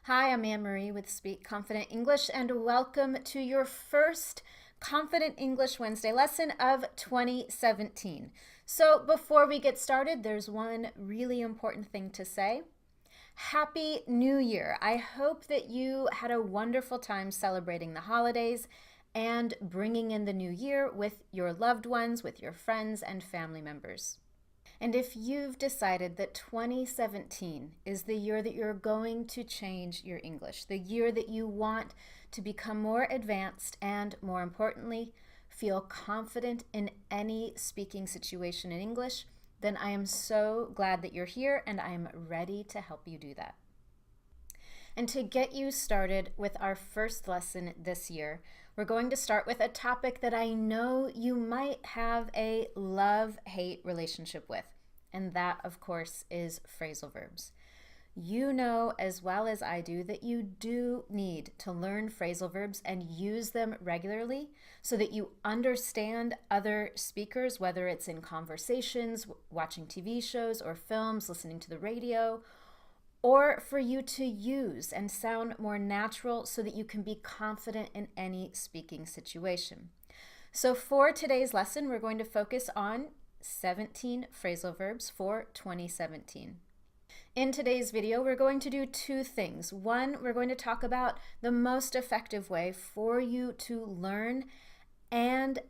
Hi, I'm Anne-Marie with Speak Confident English, and welcome to your first Confident English Wednesday lesson of 2017. So before we get started, there's one really important thing to say. Happy New Year! I hope that you had a wonderful time celebrating the holidays and bringing in the new year with your loved ones, with your friends and family members. And if you've decided that 2017 is the year that you're going to change your English, the year that you want to become more advanced and, more importantly, feel confident in any speaking situation in English, then I am so glad that you're here and I am ready to help you do that. And to get you started with our first lesson this year, we're going to start with a topic that I know you might have a love-hate relationship with, and that, of course, is phrasal verbs. You know as well as I do that you do need to learn phrasal verbs and use them regularly so that you understand other speakers, whether it's in conversations, watching TV shows or films, listening to the radio, or for you to use and sound more natural so that you can be confident in any speaking situation. So for today's lesson, we're going to focus on 17 phrasal verbs for 2017. In today's video, we're going to do two things. One, we're going to talk about the most effective way for you to learn and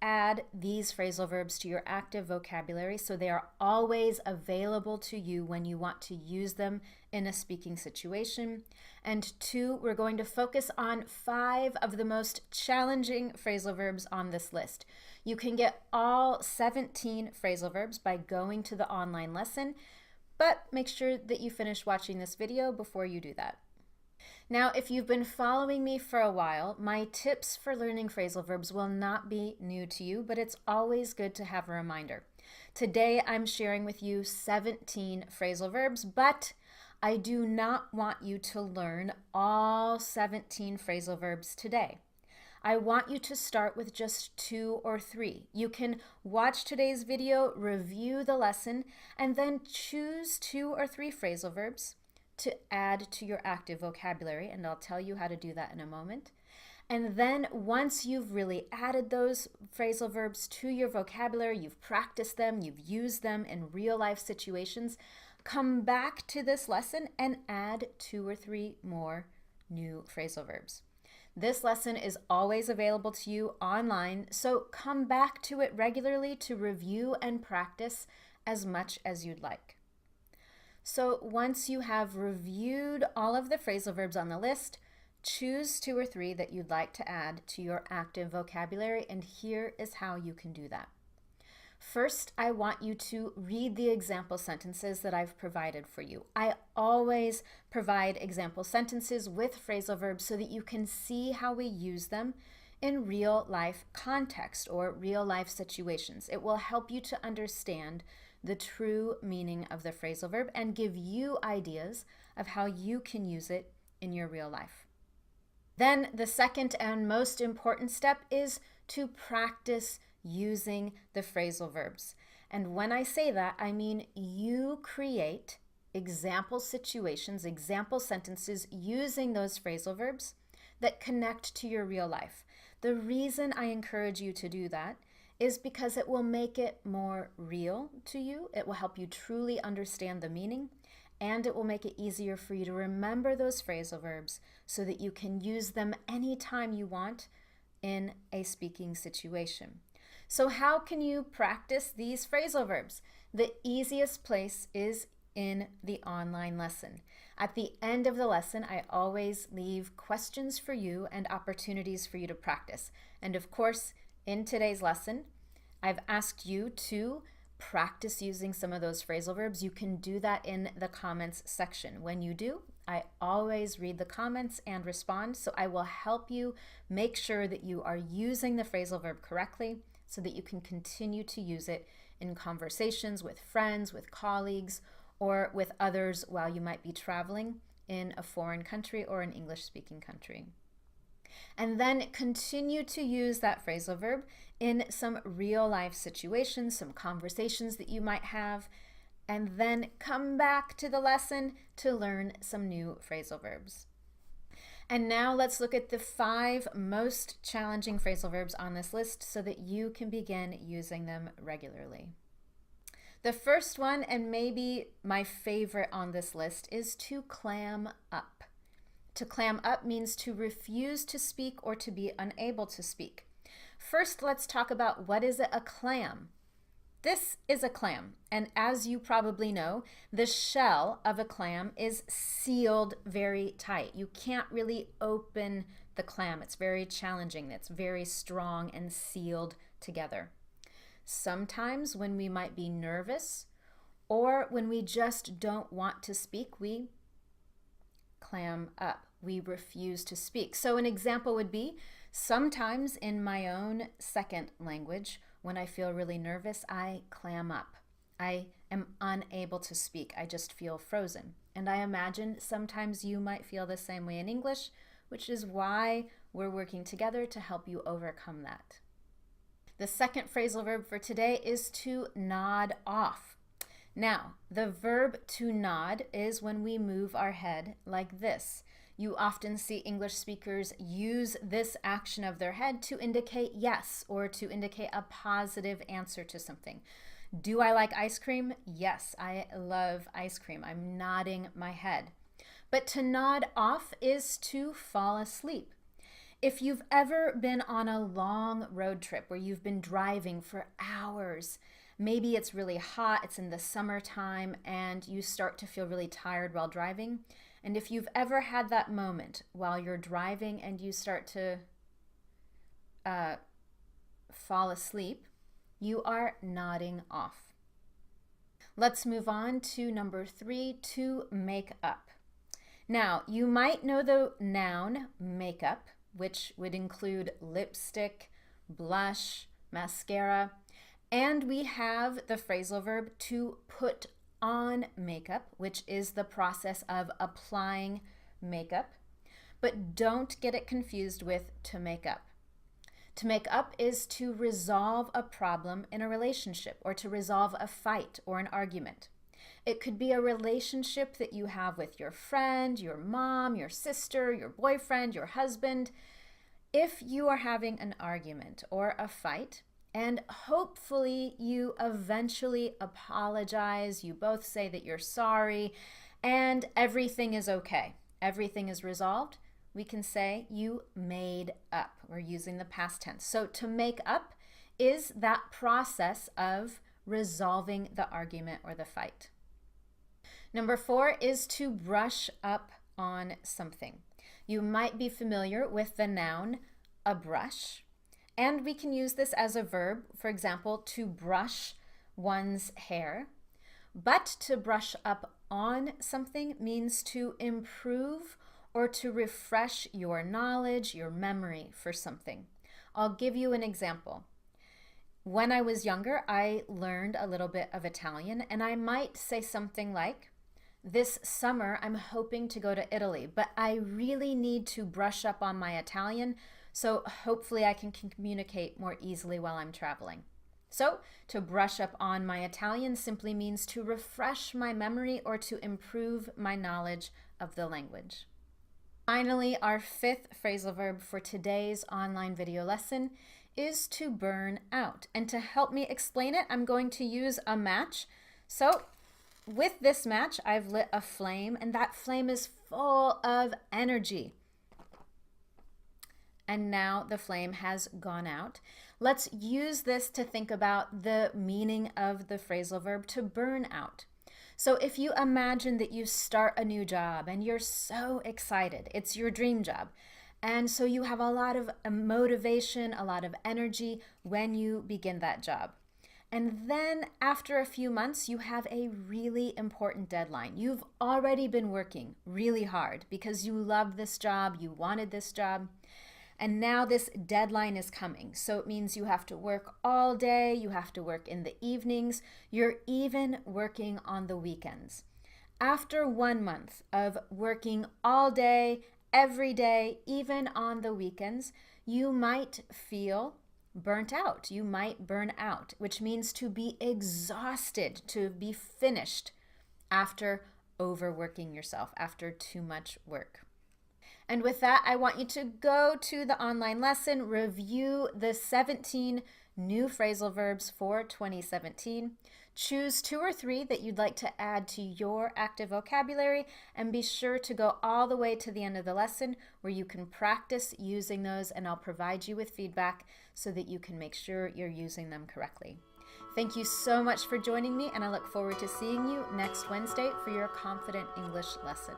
add these phrasal verbs to your active vocabulary so they are always available to you when you want to use them in a speaking situation. And two, we're going to focus on 5 of the most challenging phrasal verbs on this list. You can get all 17 phrasal verbs by going to the online lesson, but make sure that you finish watching this video before you do that. Now, if you've been following me for a while, my tips for learning phrasal verbs will not be new to you, but it's always good to have a reminder. Today, I'm sharing with you 17 phrasal verbs, but I do not want you to learn all 17 phrasal verbs today. I want you to start with just 2 or 3. You can watch today's video, review the lesson, and then choose 2 or 3 phrasal verbs to add to your active vocabulary, and I'll tell you how to do that in a moment. And then once you've really added those phrasal verbs to your vocabulary, you've practiced them, you've used them in real life situations, come back to this lesson and add 2 or 3 more new phrasal verbs. This lesson is always available to you online, so come back to it regularly to review and practice as much as you'd like. So once you have reviewed all of the phrasal verbs on the list, choose 2 or 3 that you'd like to add to your active vocabulary, and here is how you can do that. First, I want you to read the example sentences that I've provided for you. I always provide example sentences with phrasal verbs so that you can see how we use them in real life context or real life situations. It will help you to understand the true meaning of the phrasal verb and give you ideas of how you can use it in your real life. Then the second and most important step is to practice using the phrasal verbs. And when I say that, I mean you create example situations, example sentences using those phrasal verbs that connect to your real life. The reason I encourage you to do that is because it will make it more real to you. It will help you truly understand the meaning, and it will make it easier for you to remember those phrasal verbs so that you can use them anytime you want in a speaking situation. So how can you practice these phrasal verbs? The easiest place is in the online lesson. At the end of the lesson, I always leave questions for you and opportunities for you to practice. And of course, in today's lesson, I've asked you to practice using some of those phrasal verbs. You can do that in the comments section. When you do, I always read the comments and respond, so I will help you make sure that you are using the phrasal verb correctly so that you can continue to use it in conversations with friends, with colleagues, or with others while you might be traveling in a foreign country or an English-speaking country. And then continue to use that phrasal verb in some real life situations, some conversations that you might have, and then come back to the lesson to learn some new phrasal verbs. And now let's look at the 5 most challenging phrasal verbs on this list so that you can begin using them regularly. The first one, and maybe my favorite on this list, is to clam up. To clam up means to refuse to speak or to be unable to speak. First, let's talk about what is a clam. This is a clam, and as you probably know, the shell of a clam is sealed very tight. You can't really open the clam. It's very challenging. It's very strong and sealed together. Sometimes when we might be nervous or when we just don't want to speak, we clam up. We refuse to speak. So an example would be, sometimes in my own second language, when I feel really nervous, I clam up. I am unable to speak. I just feel frozen. And I imagine sometimes you might feel the same way in English, which is why we're working together to help you overcome that. The second phrasal verb for today is to nod off. Now, the verb to nod is when we move our head like this. You often see English speakers use this action of their head to indicate yes or to indicate a positive answer to something. Do I like ice cream? Yes, I love ice cream. I'm nodding my head. But to nod off is to fall asleep. If you've ever been on a long road trip where you've been driving for hours, maybe it's really hot, it's in the summertime, and you start to feel really tired while driving. And if you've ever had that moment while you're driving and you start to fall asleep, you are nodding off. Let's move on to number 3, to make up. Now, you might know the noun makeup, which would include lipstick, blush, mascara, and we have the phrasal verb to put on makeup, which is the process of applying makeup. But don't get it confused with to make up. To make up is to resolve a problem in a relationship or to resolve a fight or an argument. It could be a relationship that you have with your friend, your mom, your sister, your boyfriend, your husband. If you are having an argument or a fight, and hopefully you eventually apologize, you both say that you're sorry, and everything is okay, everything is resolved, we can say you made up. We're using the past tense. So to make up is that process of resolving the argument or the fight. Number 4 is to brush up on something. You might be familiar with the noun a brush, and we can use this as a verb, for example, to brush one's hair. But to brush up on something means to improve or to refresh your knowledge, your memory for something. I'll give you an example. When I was younger, I learned a little bit of Italian, and I might say something like, this summer, I'm hoping to go to Italy, but I really need to brush up on my Italian, so hopefully I can communicate more easily while I'm traveling. So, to brush up on my Italian simply means to refresh my memory or to improve my knowledge of the language. Finally, our 5th phrasal verb for today's online video lesson is to burn out. And to help me explain it, I'm going to use a match. So, with this match, I've lit a flame, and that flame is full of energy. And now the flame has gone out. Let's use this to think about the meaning of the phrasal verb to burn out. So if you imagine that you start a new job and you're so excited, it's your dream job. And so you have a lot of motivation, a lot of energy when you begin that job. And then after a few months, you have a really important deadline. You've already been working really hard because you loved this job, you wanted this job, and now this deadline is coming. So it means you have to work all day, you have to work in the evenings, you're even working on the weekends. After 1 month of working all day, every day, even on the weekends, you might feel burnt out. You might burn out, which means to be exhausted, to be finished after overworking yourself, after too much work. And with that, I want you to go to the online lesson, review the 17 new phrasal verbs for 2017. Choose 2 or 3 that you'd like to add to your active vocabulary, and be sure to go all the way to the end of the lesson where you can practice using those, and I'll provide you with feedback so that you can make sure you're using them correctly. Thank you so much for joining me, and I look forward to seeing you next Wednesday for your Confident English lesson.